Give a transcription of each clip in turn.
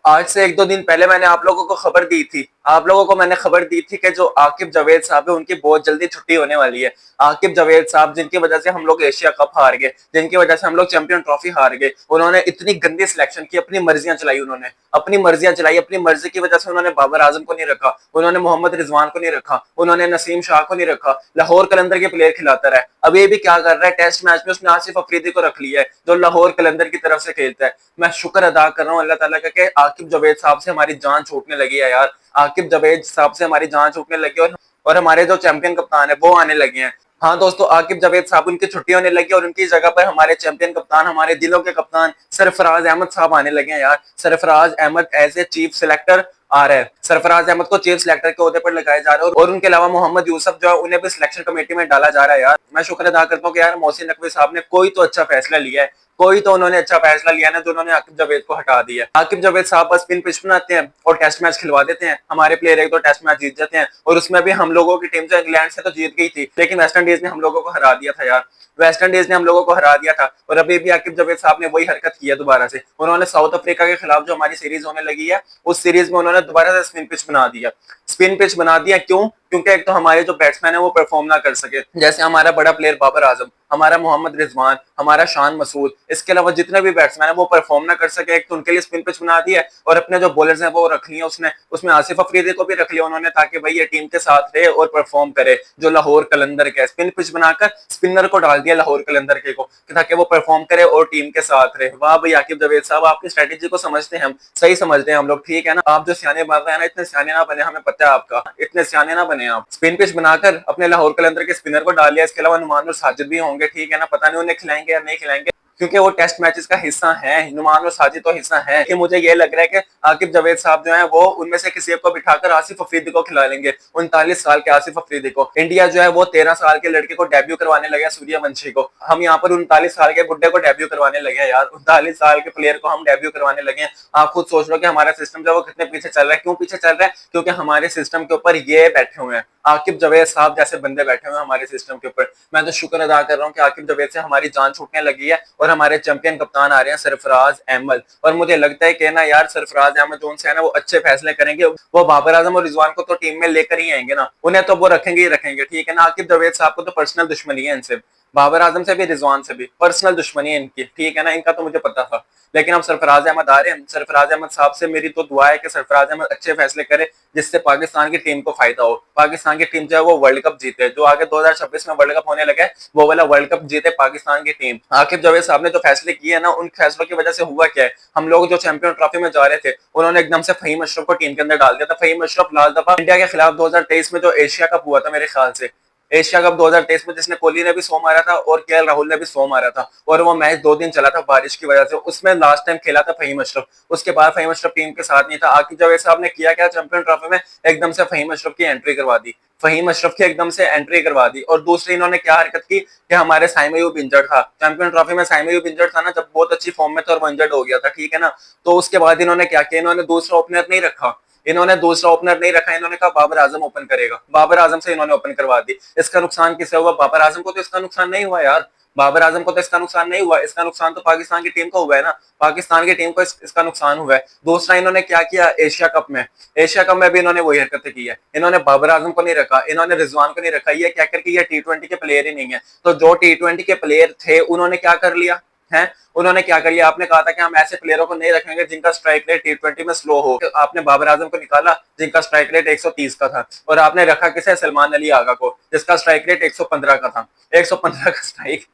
आज से 1-2 दिन पहले मैंने आप लोगों को खबर दी थी। आप लोगों को मैंने खबर दी थी कि जो आकिब जावेद साहब है उनकी बहुत जल्दी छुट्टी होने वाली है। आकिब जावेद साहब जिनकी वजह से हम लोग एशिया कप हार गए, जिनकी वजह से हम लोग चैंपियन ट्रॉफी हार गए। उन्होंने इतनी गंदी सिलेक्शन की, अपनी मर्जियां चलाई उन्होंने। अपनी मर्जियां चलाई, अपनी मर्जी की वजह से उन्होंने बाबर आजम को नहीं रखा, उन्होंने मोहम्मद रिजवान को नहीं रखा, उन्होंने नसीम शाह को नहीं रखा। लाहौर कलंदर के प्लेयर खिलाता रहा है। अब ये भी क्या कर रहा है, टेस्ट मैच में उसने आसिफ अफरीदी को रख लिया है जो लाहौर कलंदर की तरफ से खेलता है। मैं शुक्र अदा कर रहा हूँ अल्लाह ताला का कि आकिब जावेद साहब से हमारी जान छूटने लगी है यार। आकिब जावेद साहब से हमारी जान छूटने लगी और हमारे जो चैंपियन कप्तान है वो आने लगे हैं। हाँ दोस्तों, आकिब जावेद साहब उनकी छुट्टी होने लगी और उनकी जगह पर हमारे चैंपियन कप्तान, हमारे दिलों के कप्तान सरफराज अहमद साहब आने लगे हैं यार। Sarfaraz Ahmed as a chief selector आ रहा है। सरफराज अहमद को चीफ सिलेक्टर के ओहदे पर लगाया जा रहा है और उनके अलावा मोहम्मद यूसुफ जो है उन्हें भी सिलेक्शन कमेटी में डाला जा रहा है यार। मैं शुक्र अदा करता हूँ कि यार मोहसिन नकवी साहब ने कोई तो अच्छा फैसला लिया है, कोई तो उन्होंने अच्छा फैसला लिया ना जो उन्होंने आकिब जावेद को हटा दिया। आकिब जावेद साहब बस स्पिन पिच बनाते हैं और टेस्ट मैच खिलवा देते हैं। हमारे प्लेयर एक दो टेस्ट मैच जीत जाते हैं और उसमें भी हम लोगों की टीम जो इंग्लैंड से तो जीत गई थी, लेकिन वेस्ट इंडीज ने हम लोगों को हरा दिया था यार। वेस्ट इंडीज ने हम लोगों को हरा दिया था और अभी भी आकिब जावेद साहब ने वही हरकत की है दोबारा से। उन्होंने साउथ अफ्रीका के खिलाफ जो हमारी सीरीज होने लगी है उस सीरीज में उन्होंने दोबारा से स्पिन पिच बना दिया। स्पिन पिच बना दिया क्यों? क्योंकि एक तो हमारे जो बैट्समैन है वो परफॉर्म ना कर सके, जैसे हमारा बड़ा प्लेयर बाबर आजम, हमारा मोहम्मद रिजवान, हमारा शान मसूद, इसके अलावा जितने भी बैट्समैन है वो परफॉर्म ना कर सके। एक तो उनके लिए स्पिन पिच बना दिया और अपने जो बॉलर्स हैं वो रख लिए उसने, उसमें आसिफ अफरीदी को भी रख लिया उन्होंने ताकि भाई ये टीम के साथ रहे और परफॉर्म करे। जो लाहौर कलंदर के स्पिन पिच बनाकर स्पिनर को डाल दिया लाहौर कलंदर के को ताकि वो परफॉर्म करे और टीम के साथ रहे। वाह भाई आकिब जावेद साहब, आपकी स्ट्रेटेजी को समझते हैं हम, सही समझते हैं हम लोग, ठीक है ना। आप जो सियाने बन रहे हैं ना, इतने सियाने ना बने, हमें पता है आपका, इतने सियाने ना बने आप। स्पिन पिच बनाकर अपने लाहौर कलंदर के स्पिनर को डाल लिया। इसके अलावा नुमान और साजिद भी होंगे, ठीक है ना, पता नहीं उन्हें खिलाएंगे या नहीं खिलाएंगे क्योंकि वो टेस्ट मैचेस का हिस्सा है। नुमान और साजिद तो हिस्सा है कि मुझे ये लग रहा है कि आकिब जावेद साहब जो है वो उनमें से किसी को बिठाकर आसिफ अफरीदी को खिला लेंगे। 39 साल के आसिफ अफरीदी को। इंडिया जो है वो 13 साल के लड़के को डेब्यू करवाने लगे, सूर्यवंशी को। हम यहाँ पर 39 साल के बुड्ढे को डेब्यू करवाने लगे यार। 39 साल के प्लेयर को हम डेब्यू करवाने लगे। आप खुद सोच लो कि हमारा सिस्टम जो है वो कितने पीछे चल रहा है। क्यों पीछे चल रहा है? क्योंकि हमारे सिस्टम के ऊपर ये बैठे हुए हैं, आकिब जावेद साहब जैसे बंदे बैठे हुए हैं हमारे सिस्टम के ऊपर। मैं तो शुक्र अदा कर रहा हूँ कि आकिब जावेद से हमारी जान छूटने लगी है और हमारे चैंपियन कप्तान आ रहे हैं सरफराज अहमद। और मुझे लगता है कि ना यार सरफराज अहमद जो उनसे है ना वो अच्छे फैसले करेंगे। वो बाबर आजम और रिजवान को तो टीम में लेकर ही आएंगे ना, उन्हें तो वो रखेंगे ही रखेंगे, ठीक है ना। आकिब जावेद साहब को तो पर्सनल दुश्मनी है इनसे, बाबर आजम से भी रिजवान से भी पर्सनल दुश्मनी है इनकी, ठीक है ना। इनका तो मुझे पता था, लेकिन अब सरफराज अहमद आ रहे हैं। सरफराज अहमद साहब से मेरी तो दुआ है कि सरफराज अहमद अच्छे फैसले करे जिससे पाकिस्तान की टीम को फायदा हो। पाकिस्तान की टीम जो है वो वर्ल्ड कप जीते, जो आगे 2026 में वर्ल्ड कप होने लगे वो वाला वर्ल्ड कप जीते पाकिस्तान की टीम। आकिब जावेद साहब ने जो फैसले किए ना, उन फैसलों की वजह से हुआ क्या है, हम लोग जो चैंपियन ट्रॉफी में जा रहे थे उन्होंने एकदम से फहीम अशरफ को टीम के अंदर डाल दिया था। फहीम अशरफ लाल दफा इंडिया के खिलाफ 2023 में जो एशिया कप हुआ था मेरे ख्याल से, एशिया कप 2023 में जिसने कोहली ने भी 100 मारा था और केएल राहुल ने भी 100 मारा था और वो मैच 2 दिन चला था बारिश की वजह से। उसमें लास्ट टाइम खेला था फहीम अशरफ, उसके बाद फहीम अशरफ टीम के साथ नहीं था। आकिब जावेद साहब ने किया क्या, चैंपियन ट्रॉफी में एकदम से फहीम अशरफ की एंट्री करवा दी, फहीम अशरफ की एकदम से एंट्री करवा दी। और दूसरी इन्होंने क्या हरकत की कि हमारे साइम अयूब इंजर्ड था चैंपियन ट्रॉफी में, साइम अयूब इंजर्ड था ना जब, बहुत अच्छी फॉर्म में था और वो इंजर्ड हो गया था, ठीक है ना। तो उसके बाद इन्होंने क्या किया, इन्होंने दूसरा ओपनर नहीं रखा, इन्होंने दूसरा ओपनर नहीं रखा, इन्होंने कहा बाबर आजम ओपन करेगा, बाबर आजम से इन्होंने ओपन करवा दी। इसका नुकसान किसे हुआ? बाबर आजम को तो इसका नुकसान नहीं हुआ यार, बाबर आजम को तो इसका नुकसान नहीं हुआ, इसका नुकसान तो पाकिस्तान की टीम को हुआ है ना, पाकिस्तान की टीम को इसका नुकसान हुआ है। दूसरा इन्होंने क्या किया, एशिया कप में, एशिया कप में भी इन्होंने वही हरकतें की है। इन्होंने बाबर आजम को नहीं रखा, इन्होंने रिजवान को नहीं रखा, ये क्या करके ये टी20 के प्लेयर ही नहीं है। तो जो टी20 के प्लेयर थे उन्होंने क्या कर लिया है, उन्होंने क्या कर लिया, आपने कहा था कि हम ऐसे प्लेयरों को नहीं रखेंगे जिनका स्ट्राइक रेट टी20 में स्लो हो। आपने बाबर आजम को निकाला जिनका स्ट्राइक रेट 130 का था और आपने रखा किसे, सलमान अली आगा को जिसका स्ट्राइक रेट 115 का था। 115 का स्ट्राइक,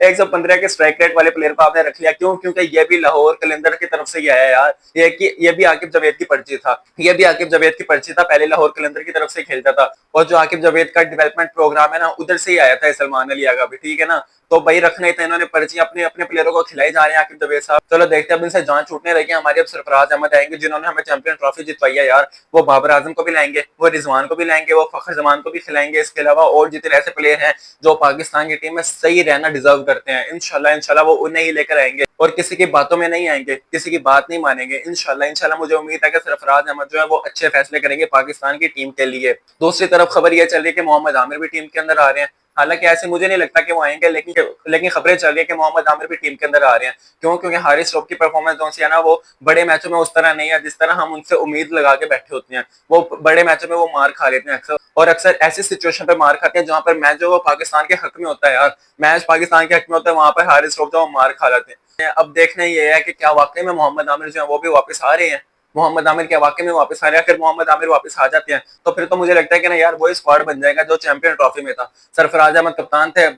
115 के स्ट्राइक रेट वाले प्लेयर को आपने रख लिया। क्यों? क्योंकि ये भी लाहौर कलंदर की तरफ से ही आया यार, ये भी आकिब जावेद की पर्ची था, ये भी आकिब जावेद की पर्ची था, पहले लाहौर कलंदर की तरफ से खेलता था और जो आकिब जावेद का डेवलपमेंट प्रोग्राम है ना उधर से ही आया था सलमान अली आगा भी, ठीक है ना। तो भाई रखना ही था, इन्होंने पर्ची अपने अपने प्लेयरों को खिलाई जा रहे हैं आकिब जावेद साहब। चलो देखते हैं अब इनसे जान छूटने लगी। हमारे अब सरफराज अहमद आएंगे जिन्होंने हमें चैंपियन ट्रॉफी जितवाई है यार, वो बाबर आजम को भी लाएंगे, वो रिजवान को भी लाएंगे, वो फखर जमान को भी खिलाएंगे। इसके अलावा और जितने ऐसे प्लेयर हैं जो पाकिस्तान की टीम में सही रहना डिजर्व करते हैं, इंशाल्लाह वो उन्हें ही लेकर आएंगे और किसी की बातों में नहीं आएंगे, किसी की बात नहीं मानेंगे। इंशाल्लाह मुझे उम्मीद है कि सरफराज अहमद जो है वो अच्छे फैसले करेंगे पाकिस्तान की टीम के लिए। दूसरी तरफ खबर यह चल रही है कि मोहम्मद आमिर भी टीम के अंदर आ रहे हैं। हालांकि ऐसे मुझे नहीं लगता कि वो आएंगे, लेकिन खबरें चल रही है कि मोहम्मद आमिर भी टीम के अंदर आ रहे हैं। क्यों? क्योंकि हारिस रऊफ की परफॉर्मेंस जो है ना वो बड़े मैचों में उस तरह नहीं है जिस तरह हम उनसे उम्मीद लगा के बैठे होते हैं। वो बड़े मैचों में वो मार खा लेते हैं अक्सर, और अक्सर ऐसी सिचुएशन पे मार खाते हैं जहां पर मैच जो वो पाकिस्तान के हक में होता है यार, मैच पाकिस्तान के हक में होता है, वहां पर हारिस रऊफ जो मार खा जाते हैं। अब देखना ये है कि क्या वाकई में मोहम्मद आमिर जो है वो भी वापस आ रहे हैं। मोहम्मद आमिर क्या वाकई में वापस आ रहे हैं? अगर मोहम्मद आमिर वापस आ जाते हैं तो फिर तो मुझे लगता है कि ना यार वो स्क्वाड बन जाएगा जो चैंपियन ट्रॉफी में था। सरफराज अहमद कप्तान थे,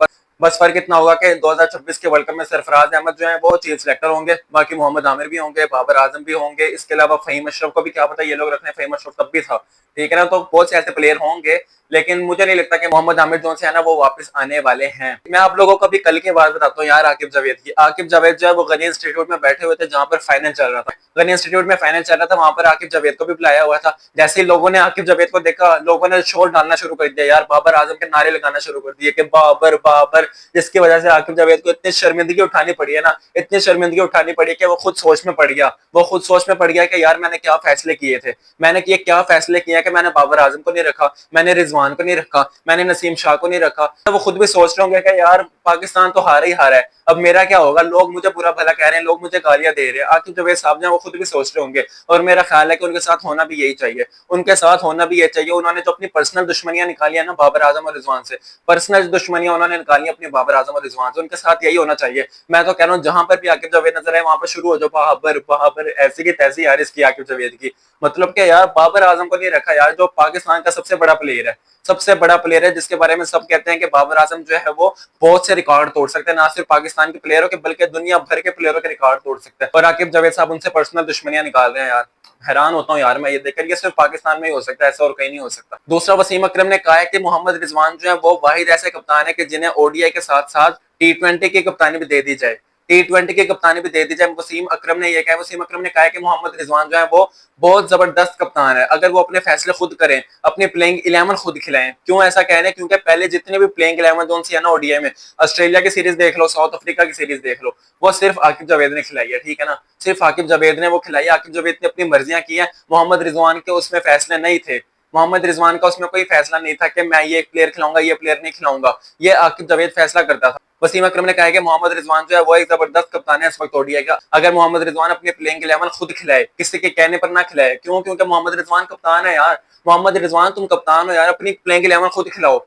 बस फर्क इतना होगा कि 2026 के वर्ल्ड कप में सरफराज अहमद जो है वो चीफ सिलेक्टर होंगे, बाकी मोहम्मद आमिर भी होंगे, बाबर आजम भी होंगे, इसके अलावा फहीम अशरफ को भी क्या पता ये लोग रखने, फहीम अशरफ तब भी था, ठीक है ना। तो बहुत से ऐसे प्लेयर होंगे, लेकिन मुझे नहीं लगता कि मोहम्मद आमिर जो है ना वो वापस आने वाले हैं। मैं आप लोगों को भी कल की बात बताता हूँ यार, आकिब जावेद की। आकिब जावेद जो है वो गनी इंस्टीट्यूट में बैठे हुए थे जहां पर फाइनल चल रहा था। गनी इंस्टीट्यूट में फाइनल चल रहा था, वहां पर आकिब जावेद को भी बुलाया हुआ था। जैसे ही लोगों ने आकिब जावेद को देखा, लोगों ने शोर डालना शुरू कर दिया यार, बाबर आजम के नारे लगाना शुरू कर दिए कि बाबर बाबर, जिसकी वजह से आकिब जावेद को इतनी शर्मिंदगी उठानी पड़ी है ना, इतनी शर्मिंदगी उठानी पड़ी कि वो खुद सोच में पड़ गया। वो खुद सोच में पड़ गया कि यार मैंने क्या फैसले किए थे, मैंने ये क्या फैसले किए कि मैंने बाबर आजम को नहीं रखा, मैंने रिजवान को नहीं रखा, मैंने नसीम शाह को नहीं रखा। तो वो खुद भी सोच रहे होंगे कि यार पाकिस्तान तो हार ही हारा है, अब मेरा क्या होगा, लोग मुझे बुरा भला कह रहे हैं, लोग मुझे गालियां दे रहे हैं। आकिब जावेद साहब जो वो खुद भी सोच रहे होंगे, और मेरा ख्याल है कि उनके साथ होना भी यही चाहिए, उनके साथ होना भी यही चाहिए। उन्होंने जो अपनी पर्सनल दुश्मनियां निकाली है ना बाबर आजम और रिजवान से, पर्सनल दुश्मनियां उन्होंने निकाली अपनी बाबर आजम और रिजवान से, उनके साथ यही होना चाहिए। मैं तो कह रहा हूँ जहां पर भी आकिब जावेद नजर आए वहां पर शुरू हो जाओ बाबर बाबर, ऐसी की तैसी यार इसकी आकिब जावेद की। मतलब क्या यार, बाबर आजम को नहीं रखा यार, जो पाकिस्तान का सबसे बड़ा प्लेयर है, सबसे बड़ा प्लेयर है, जिसके बारे में सब कहते हैं कि बाबर आजम जो है वो बहुत से रिकॉर्ड तोड़ सकते हैं, ना सिर्फ पाकिस्तान के प्लेयरों के बल्कि दुनिया भर के प्लेयरों के रिकॉर्ड तोड़ सकते हैं। और आकिब जावेद साहब उनसे पर्सनल दुश्मनियां निकाल रहे हैं यार, हैरान होता हूँ यार मैं ये देखकर, ये सिर्फ पाकिस्तान में ही हो सकता है, ऐसा और कहीं नहीं हो सकता। दूसरा, वसीम अकरम ने कहा है कि मोहम्मद रिजवान जो है वो वाहिद ऐसे कप्तान है कि जिन्हें ओडीआई के साथ साथ T20 की कप्तानी भी दे दी जाए, T20 की कप्तानी भी दे दी जाए। वसीम अकरम ने यह कहा, वसीम अकरम ने कहा है कि मोहम्मद रिजवान जो है वो बहुत जबरदस्त कप्तान है, अगर वो अपने फैसले खुद करें, अपनी प्लेइंग 11 खुद खिलाएं। क्यों ऐसा कह रहे हैं? क्योंकि पहले जितने भी प्लेइंग 11 जोन सी है ना ओडीआई में, ऑस्ट्रेलिया की सीरीज देख लो, साउथ अफ्रीका की सीरीज देख लो, वो सिर्फ आकिब जावेद ने खिलाई है, ठीक है ना, सिर्फ आकिब जावेद ने वो खिलाई है। आकिब जावेद ने अपनी मर्जियां की है, मोहम्मद रिजवान के उसमें फैसले नहीं थे, मोहम्मद रिजवान का उसमें कोई फैसला नहीं था कि मैं ये प्लेयर खिलाऊंगा, ये प्लेयर नहीं खिलाऊंगा, ये आकिब जावेद फैसला करता था। वसीम अकरम ने कहा है कि मोहम्मद रिजवान जो है वो एक जबरदस्त कप्तान है इस वक्त ओडीआई का, अगर मोहम्मद रिजवान अपनी प्लेइंग 11 खुद खिलाए, किसी के कहने पर ना खिलाए। क्यों? क्योंकि मोहम्मद रिजवान कप्तान है यार, मोहम्मद रिजवान तुम कप्तान हो यार, अपनी प्लेइंग 11 खुद खिलाओ,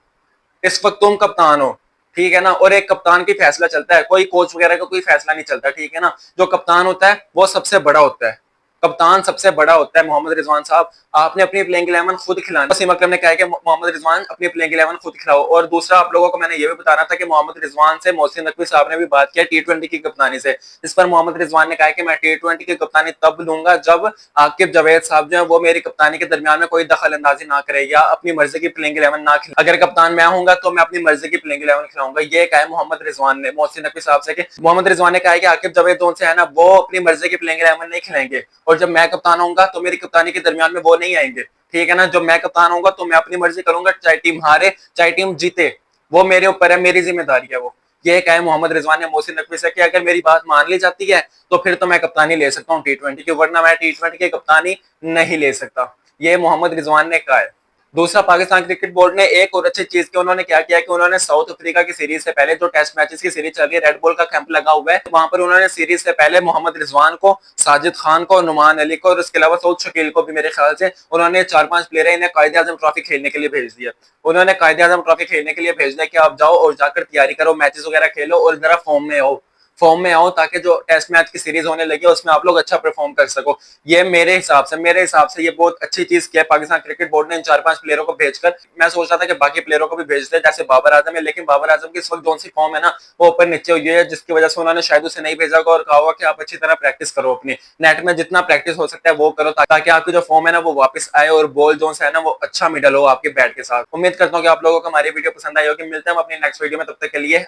इस वक्त तुम कप्तान हो, ठीक है ना। और एक कप्तान की फैसला चलता है, कोई कोच वगैरह का कोई फैसला नहीं चलता, ठीक है ना। जो कप्तान होता है वो सबसे बड़ा होता है, कप्तान सबसे बड़ा होता है। मोहम्मद रिजवान साहब, आपने अपनी प्लेइंग 11 खुद खिलाना। वसीम अकरम ने कहा है कि मोहम्मद रिजवान अपनी प्लेइंग 11 खुद खिलाओ। और दूसरा, आप लोगों को मैंने ये भी बताना था कि मोहम्मद रिजवान से मोहसिन नकवी साहब ने भी बात किया T20 की कप्तानी से, इस पर मोहम्मद रिजवान ने कहा कि मैं T20 की कप्तानी तब लूंगा जब आकिब जावेद साहब जो है वो मेरी कप्तानी के दरमियान में कोई दखल अंदाजी ना करे या अपनी मर्जी की प्लेइंग 11 ना खिलाए। अगर कप्तान मैं हूंगा तो मैं अपनी मर्जी की प्लेइंग 11 खिलाऊंगा, ये कहा है मोहम्मद रिजवान ने मोहसिन नकवी साहब से। मोहम्मद रिजवान ने कहा है कि आकिब जावेद जो है ना वो अपनी मर्जी की प्लेइंग 11 नहीं खिलाएंगे, और जब मैं कप्तान होऊंगा तो मेरी कप्तानी के दरमियान में वो नहीं आएंगे, ठीक है ना। जब मैं कप्तान होऊंगा तो मैं अपनी मर्जी करूंगा, चाहे टीम हारे चाहे टीम जीते, वो मेरे ऊपर है, मेरी जिम्मेदारी है वो। ये कहा है मोहम्मद रिजवान ने मोहसिन नकवी से कि अगर मेरी बात मान ली जाती है तो फिर तो मैं कप्तानी ले सकता हूँ T20 की, वरना मैं T20 की कप्तानी नहीं ले सकता, ये मोहम्मद रिजवान ने कहा है। दूसरा, पाकिस्तान क्रिकेट बोर्ड ने एक और अच्छी चीज की, उन्होंने क्या किया कि उन्होंने साउथ अफ्रीका की सीरीज से पहले, जो टेस्ट मैचेस की सीरीज चल रही है, रेड बॉल का कैंप लगा हुआ है, वहां पर उन्होंने सीरीज से पहले मोहम्मद रिजवान को, साजिद खान को, नुमान अली को और उसके अलावा सऊद शकील को भी, मेरे ख्याल से उन्होंने 4-5 प्लेयर इन्हें कायदे आजम ट्रॉफी खेलने के लिए भेज दिया। उन्होंने कायदे आजम ट्रॉफी खेलने के लिए भेज दिया कि आप जाओ और जाकर तैयारी करो, मैचेस वगैरह खेलो और जरा फॉर्म में आओ, ताकि जो टेस्ट मैच की सीरीज होने लगी उसमें आप लोग अच्छा परफॉर्म कर सको। ये मेरे हिसाब से ये बहुत अच्छी चीज की है पाकिस्तान क्रिकेट बोर्ड ने इन 4-5 प्लेयरों को भेजकर। मैं सोच रहा था कि बाकी प्लेयरों को भी भेज दे जैसे बाबर आजम है, लेकिन बाबर आजम की इस वक्त जोन सी फॉर्म है ना वो ऊपर नीचे हुई है, जिसकी वजह से उन्होंने शायद उसे नहीं भेजा और कहा होगा कि आप अच्छी तरह प्रैक्टिस करो, अपनी नेट में जितना प्रैक्टिस हो सकता है वो करो, ताकि आपकी जो फॉर्म है ना वो वापस आए और बॉल जोन है ना वो अच्छा मिडल हो आपके बैट के साथ। उम्मीद करता हूँ कि आप लोगों को हमारी वीडियो पसंद आई होगी। मिलते हैं हम अपनी नेक्स्ट वीडियो में, तब तक के लिए